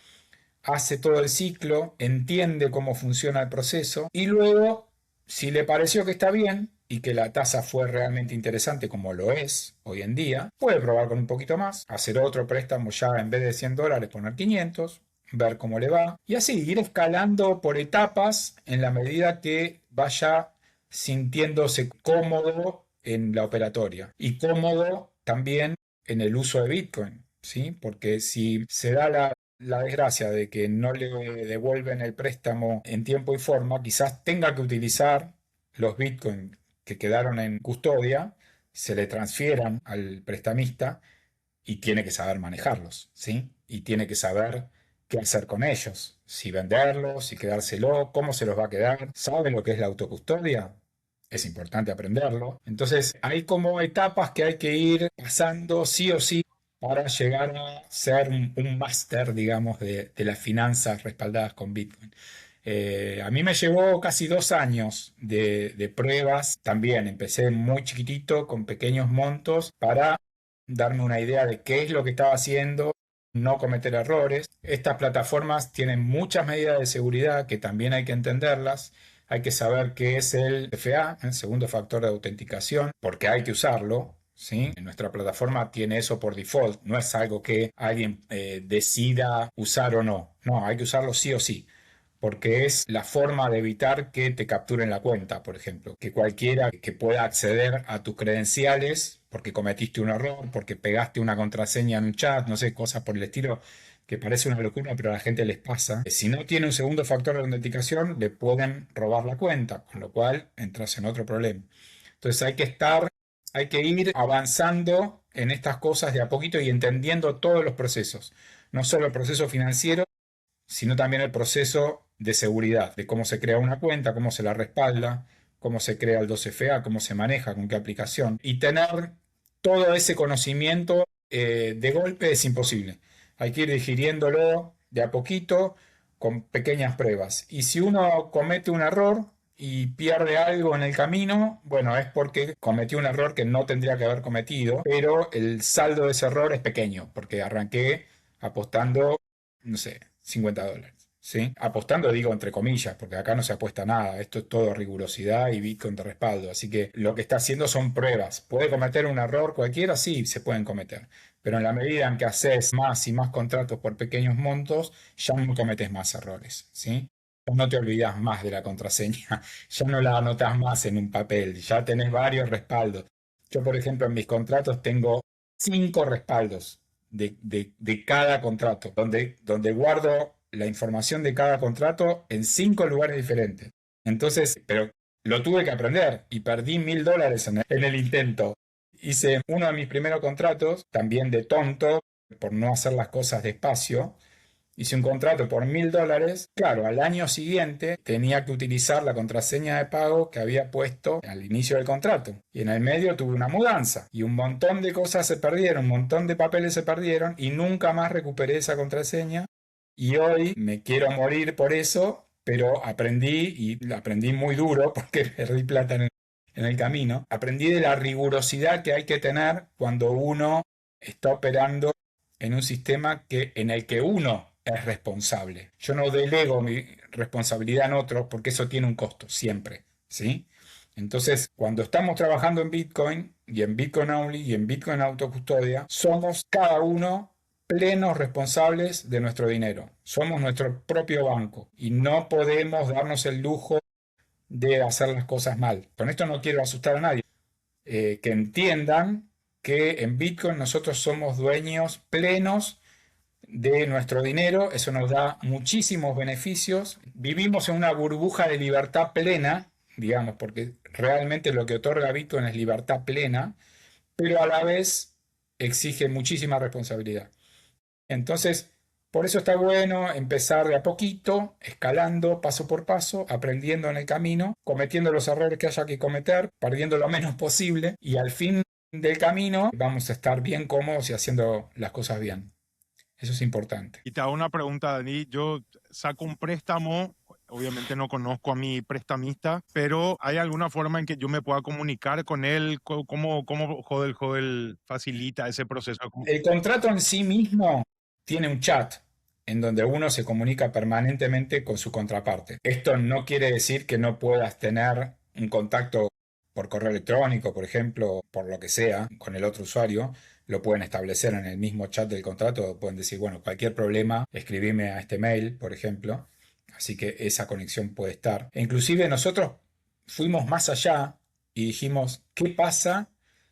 [SPEAKER 2] Hace todo el ciclo, entiende cómo funciona el proceso y luego, si le pareció que está bien y que la tasa fue realmente interesante como lo es hoy en día, puede probar con un poquito más, hacer otro préstamo ya en vez de $100 poner 500, ver cómo le va y así ir escalando por etapas en la medida que vaya sintiéndose cómodo en la operatoria y cómodo también en el uso de Bitcoin, ¿sí? Porque si se da la desgracia de que no le devuelven el préstamo en tiempo y forma, quizás tenga que utilizar los Bitcoin que quedaron en custodia, se le transfieran al prestamista y tiene que saber manejarlos, ¿sí? Y tiene que saber qué hacer con ellos, si venderlos, si quedárselo, cómo se los va a quedar. ¿Sabe lo que es la autocustodia? Es importante aprenderlo. Entonces, hay como etapas que hay que ir pasando sí o sí para llegar a ser un máster, digamos, de las finanzas respaldadas con Bitcoin. A mí me llevó casi 2 años de pruebas. También empecé muy chiquitito, con pequeños montos, para darme una idea de qué es lo que estaba haciendo, no cometer errores. Estas plataformas tienen muchas medidas de seguridad que también hay que entenderlas. Hay que saber qué es el FA, el segundo factor de autenticación, porque hay que usarlo. ¿Sí? Nuestra plataforma tiene eso por default, no es algo que alguien decida usar o no. No, hay que usarlo sí o sí, porque es la forma de evitar que te capturen la cuenta, por ejemplo. Que cualquiera que pueda acceder a tus credenciales porque cometiste un error, porque pegaste una contraseña en un chat, no sé, cosas por el estilo, que parece una locura, pero a la gente les pasa. Si no tiene un segundo factor de autenticación, le pueden robar la cuenta, con lo cual entras en otro problema. Entonces hay que ir avanzando en estas cosas de a poquito y entendiendo todos los procesos. No solo el proceso financiero, sino también el proceso de seguridad, de cómo se crea una cuenta, cómo se la respalda, cómo se crea el 2FA, cómo se maneja, con qué aplicación. Y tener todo ese conocimiento de golpe es imposible. Hay que ir digiriéndolo de a poquito con pequeñas pruebas. Y si uno comete un error y pierde algo en el camino, bueno, es porque cometió un error que no tendría que haber cometido, pero el saldo de ese error es pequeño, porque arranqué apostando, no sé, $50. ¿sí? Apostando, digo, entre comillas, porque acá no se apuesta nada. Esto es todo rigurosidad y Bitcoin de respaldo. Así que lo que está haciendo son pruebas. ¿Puede cometer un error cualquiera? Sí, se pueden cometer. Pero en la medida en que haces más y más contratos por pequeños montos, ya no cometes más errores, ¿sí? Ya no te olvidas más de la contraseña, ya no la anotas más en un papel, ya tenés varios respaldos. Yo, por ejemplo, en mis contratos tengo 5 respaldos de cada contrato, donde guardo la información de cada contrato en 5 lugares diferentes. Entonces, pero lo tuve que aprender y perdí $1000 en el intento. Hice uno de mis primeros contratos, también de tonto, por no hacer las cosas despacio. Hice un contrato por $1000. Claro, al año siguiente tenía que utilizar la contraseña de pago que había puesto al inicio del contrato. Y en el medio tuve una mudanza. Y un montón de cosas se perdieron, un montón de papeles se perdieron y nunca más recuperé esa contraseña. Y hoy me quiero morir por eso, pero aprendí y aprendí muy duro porque perdí plata en el camino. Aprendí de la rigurosidad que hay que tener cuando uno está operando en un sistema en el que uno es responsable. Yo no delego mi responsabilidad en otros porque eso tiene un costo siempre, ¿sí? Entonces, cuando estamos trabajando en Bitcoin y en Bitcoin Only y en Bitcoin Autocustodia, somos cada uno plenos responsables de nuestro dinero. Somos nuestro propio banco y no podemos darnos el lujo de hacer las cosas mal. Con esto no quiero asustar a nadie. Que entiendan que en Bitcoin nosotros somos dueños plenos de nuestro dinero, eso nos da muchísimos beneficios. Vivimos en una burbuja de libertad plena, digamos, porque realmente lo que otorga Bitcoin es libertad plena, pero a la vez exige muchísima responsabilidad. Entonces, por eso está bueno empezar de a poquito, escalando paso por paso, aprendiendo en el camino, cometiendo los errores que haya que cometer, perdiendo lo menos posible y al fin del camino vamos a estar bien cómodos y haciendo las cosas bien. Eso es importante.
[SPEAKER 1] Y te hago una pregunta, Dani. Yo saco un préstamo, obviamente no conozco a mi prestamista, pero ¿hay alguna forma en que yo me pueda comunicar con él? ¿Cómo Hodel facilita ese proceso?
[SPEAKER 2] El contrato en sí mismo tiene un chat en donde uno se comunica permanentemente con su contraparte. Esto no quiere decir que no puedas tener un contacto por correo electrónico, por ejemplo, por lo que sea, con el otro usuario. Lo pueden establecer en el mismo chat del contrato. Pueden decir, bueno, cualquier problema, escribime a este mail, por ejemplo. Así que esa conexión puede estar. E inclusive nosotros fuimos más allá y dijimos, ¿qué pasa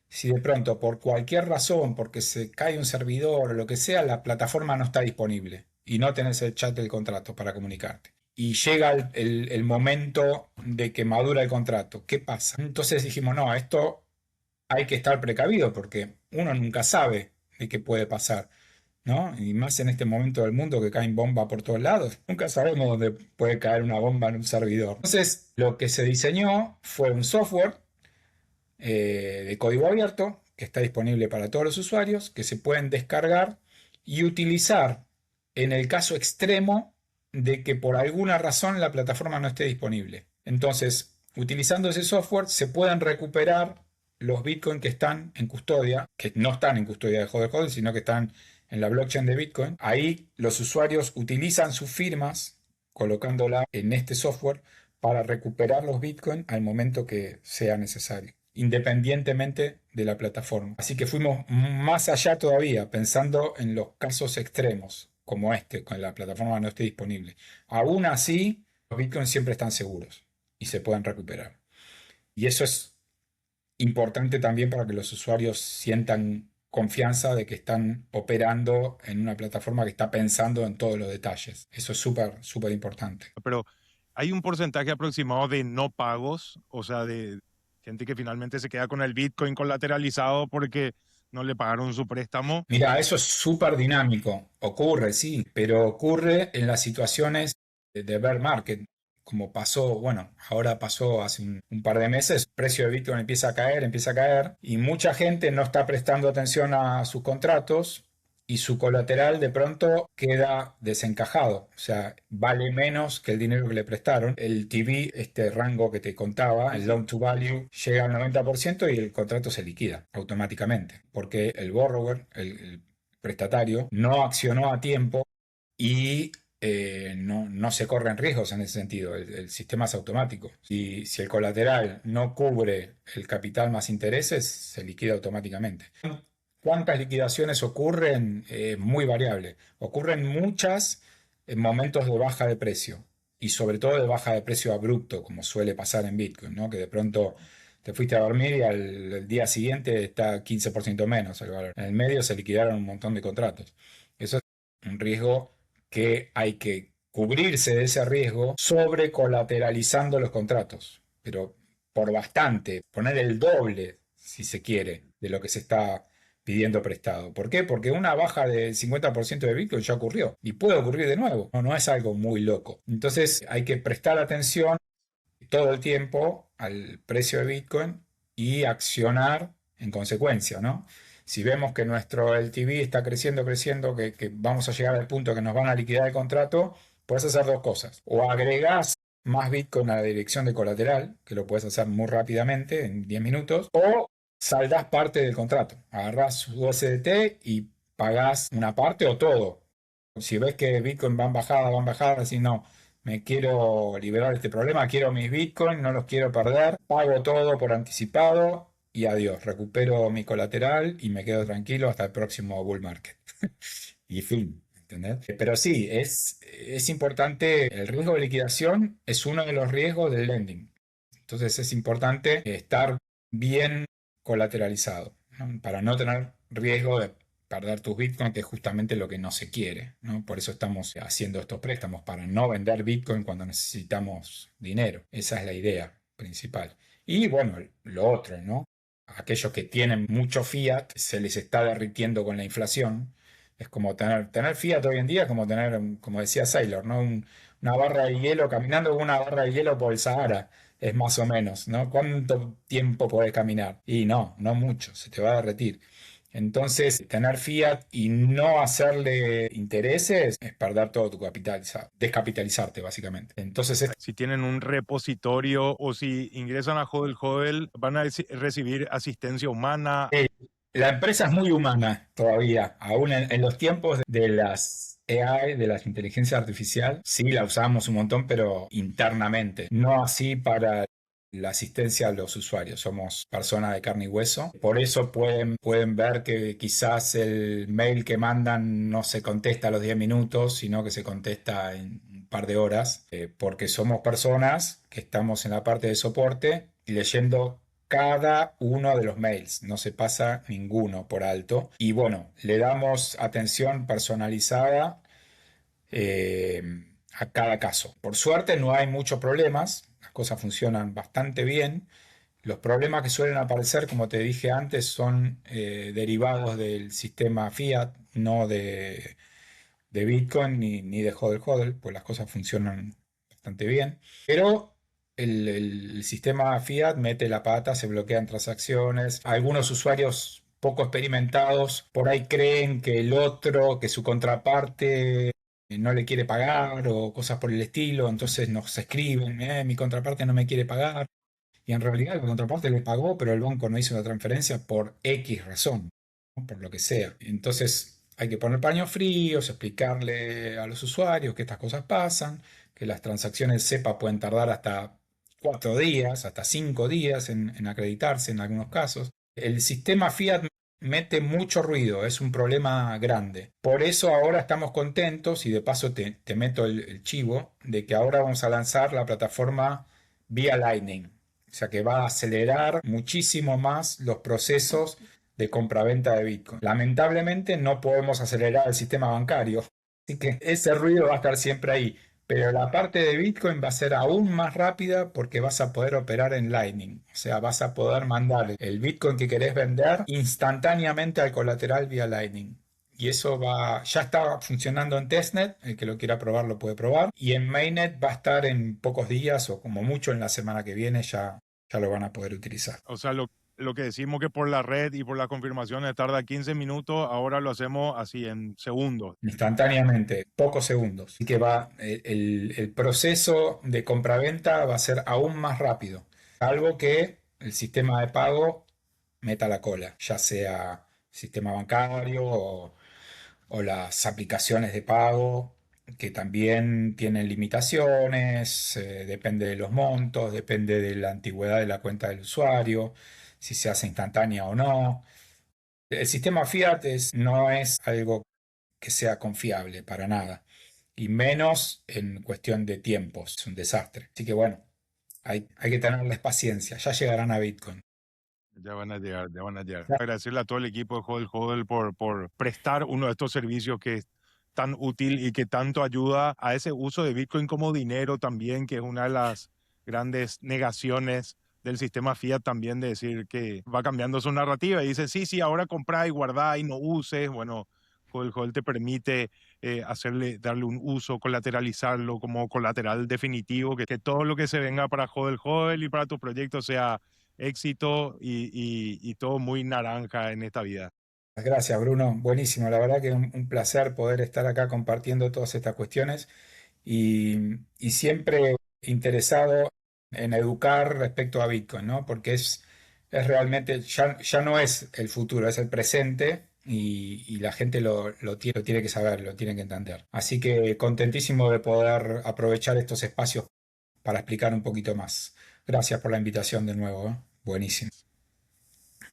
[SPEAKER 2] si de pronto por cualquier razón, porque se cae un servidor o lo que sea, la plataforma no está disponible y no tenés el chat del contrato para comunicarte? Y llega el momento de que madura el contrato. ¿Qué pasa? Entonces dijimos, no, esto hay que estar precavido porque uno nunca sabe de qué puede pasar, ¿no? Y más en este momento del mundo que caen bombas por todos lados. Nunca sabemos dónde puede caer una bomba en un servidor. Entonces, lo que se diseñó fue un software de código abierto que está disponible para todos los usuarios, que se pueden descargar y utilizar en el caso extremo de que por alguna razón la plataforma no esté disponible. Entonces, utilizando ese software se pueden recuperar los Bitcoin que están en custodia, que no están en custodia de Hodel, sino que están en la blockchain de Bitcoin. Ahí los usuarios utilizan sus firmas colocándola en este software para recuperar los Bitcoin al momento que sea necesario, independientemente de la plataforma. Así que fuimos más allá todavía, pensando en los casos extremos, como este, con la plataforma no esté disponible. Aún así, los Bitcoins siempre están seguros y se pueden recuperar. Y eso es importante también para que los usuarios sientan confianza de que están operando en una plataforma que está pensando en todos los detalles. Eso es súper, súper importante.
[SPEAKER 1] Pero hay un porcentaje aproximado de no pagos, o sea, de gente que finalmente se queda con el Bitcoin colateralizado porque no le pagaron su préstamo.
[SPEAKER 2] Mira, eso es súper dinámico. Ocurre, sí, pero ocurre en las situaciones de bear market, como pasó, bueno, ahora pasó hace un par de meses, el precio de Bitcoin empieza a caer, y mucha gente no está prestando atención a sus contratos y su colateral de pronto queda desencajado, o sea, vale menos que el dinero que le prestaron. El TV, este rango que te contaba, el loan to value, llega al 90% y el contrato se liquida automáticamente, porque el borrower, el prestatario, no accionó a tiempo y no se corren riesgos en ese sentido, el sistema es automático. Si el colateral no cubre el capital más intereses, se liquida automáticamente. ¿Cuántas liquidaciones ocurren? Muy variable. Ocurren muchas en momentos de baja de precio y sobre todo de baja de precio abrupto, como suele pasar en Bitcoin, ¿no? Que de pronto te fuiste a dormir y al día siguiente está 15% menos el valor. En el medio se liquidaron un montón de contratos. Eso es un riesgo que hay que cubrirse de ese riesgo sobre colateralizando los contratos, pero por bastante, poner el doble, si se quiere, de lo que se está pidiendo prestado. ¿Por qué? Porque una baja del 50% de Bitcoin ya ocurrió y puede ocurrir de nuevo. No es algo muy loco. Entonces hay que prestar atención todo el tiempo al precio de Bitcoin y accionar en consecuencia, ¿no? Si vemos que nuestro LTV está creciendo, creciendo, que vamos a llegar al punto que nos van a liquidar el contrato, puedes hacer dos cosas. O agregás más Bitcoin a la dirección de colateral, que lo puedes hacer muy rápidamente, en 10 minutos, o saldás parte del contrato. Agarrás USDT y pagás una parte o todo. Si ves que Bitcoin van bajada, así no, me quiero liberar de este problema, quiero mis Bitcoin, no los quiero perder, pago todo por anticipado y adiós, recupero mi colateral y me quedo tranquilo hasta el próximo bull market. Y fin, ¿entendés? Pero sí, es importante, el riesgo de liquidación es uno de los riesgos del lending. Entonces es importante estar bien colateralizado, ¿no? Para no tener riesgo de perder tus Bitcoin, que es justamente lo que no se quiere, ¿no? Por eso estamos haciendo estos préstamos, para no vender Bitcoin cuando necesitamos dinero. Esa es la idea principal. Y bueno, lo otro, ¿no? Aquellos que tienen mucho fiat, se les está derritiendo con la inflación. Es como tener fiat hoy en día, es como tener, como decía Saylor, ¿no? Una barra de hielo, caminando con una barra de hielo por el Sahara. Es más o menos, ¿no? ¿Cuánto tiempo podés caminar? Y no mucho, se te va a derretir. Entonces, tener fiat y no hacerle intereses es perder todo tu capital, o sea, descapitalizarte básicamente. Entonces,
[SPEAKER 1] Si tienen un repositorio o si ingresan a Hodl Hodl, van a recibir asistencia humana.
[SPEAKER 2] la empresa es muy humana todavía, aún en los tiempos de las AI, de la inteligencia artificial, sí la usamos un montón, pero internamente, no así para la asistencia a los usuarios. Somos personas de carne y hueso. Por eso pueden ver que quizás el mail que mandan no se contesta a los 10 minutos, sino que se contesta en un par de horas, porque somos personas que estamos en la parte de soporte y leyendo cada uno de los mails, no se pasa ninguno por alto. Y bueno, le damos atención personalizada eh, a cada caso. Por suerte no hay muchos problemas, las cosas funcionan bastante bien. Los problemas que suelen aparecer, como te dije antes, son derivados del sistema Fiat, no de Bitcoin ni de HODL HODL, pues las cosas funcionan bastante bien. Pero el sistema Fiat mete la pata, se bloquean transacciones. Algunos usuarios poco experimentados por ahí creen que el otro, que su contraparte no le quiere pagar o cosas por el estilo, entonces nos escriben, mi contraparte no me quiere pagar. Y en realidad la contraparte le pagó, pero el banco no hizo la transferencia por X razón, ¿no? Por lo que sea. Entonces hay que poner paños fríos, explicarle a los usuarios que estas cosas pasan, que las transacciones SEPA pueden tardar hasta 4 días, hasta 5 días en acreditarse en algunos casos. El sistema Fiat mete mucho ruido, es un problema grande. Por eso ahora estamos contentos y de paso te meto el chivo de que ahora vamos a lanzar la plataforma vía Lightning. O sea que va a acelerar muchísimo más los procesos de compraventa de Bitcoin. Lamentablemente no podemos acelerar el sistema bancario, así que ese ruido va a estar siempre ahí. Pero la parte de Bitcoin va a ser aún más rápida porque vas a poder operar en Lightning. O sea, vas a poder mandar el Bitcoin que querés vender instantáneamente al colateral vía Lightning. Y eso ya está funcionando en testnet, el que lo quiera probar lo puede probar. Y en mainnet va a estar en pocos días o como mucho en la semana que viene ya lo van a poder utilizar.
[SPEAKER 1] O sea, lo que decimos que por la red y por las confirmaciones tarda 15 minutos, ahora lo hacemos así en segundos.
[SPEAKER 2] Instantáneamente, pocos segundos. Así que el proceso de compraventa va a ser aún más rápido. Salvo que el sistema de pago meta la cola, ya sea sistema bancario o las aplicaciones de pago. que también tienen limitaciones, depende de los montos, depende de la antigüedad de la cuenta del usuario, si se hace instantánea o no. El sistema Fiat no es algo que sea confiable para nada, y menos en cuestión de tiempos, es un desastre. Así que bueno, hay que tenerles paciencia, ya llegarán a Bitcoin.
[SPEAKER 1] Ya van a llegar, ya van a llegar. Agradecerle a todo el equipo de Hodl Hodl por prestar uno de estos servicios que es tan útil y que tanto ayuda a ese uso de Bitcoin como dinero también, que es una de las grandes negaciones del sistema Fiat también, de decir que va cambiando su narrativa y dice, sí, sí, ahora comprá y guardá y no uses. Bueno, Hodl Hodl te permite darle un uso, colateralizarlo como colateral definitivo, que todo lo que se venga para Hodl Hodl y para tu proyecto sea éxito y todo muy naranja en esta vida.
[SPEAKER 2] Gracias, Bruno. Buenísimo. La verdad que es un placer poder estar acá compartiendo todas estas cuestiones y siempre interesado en educar respecto a Bitcoin, ¿no? Porque es realmente, ya no es el futuro, es el presente y la gente lo tiene que saber, lo tiene que entender. Así que contentísimo de poder aprovechar estos espacios para explicar un poquito más. Gracias por la invitación de nuevo, ¿eh? Buenísimo.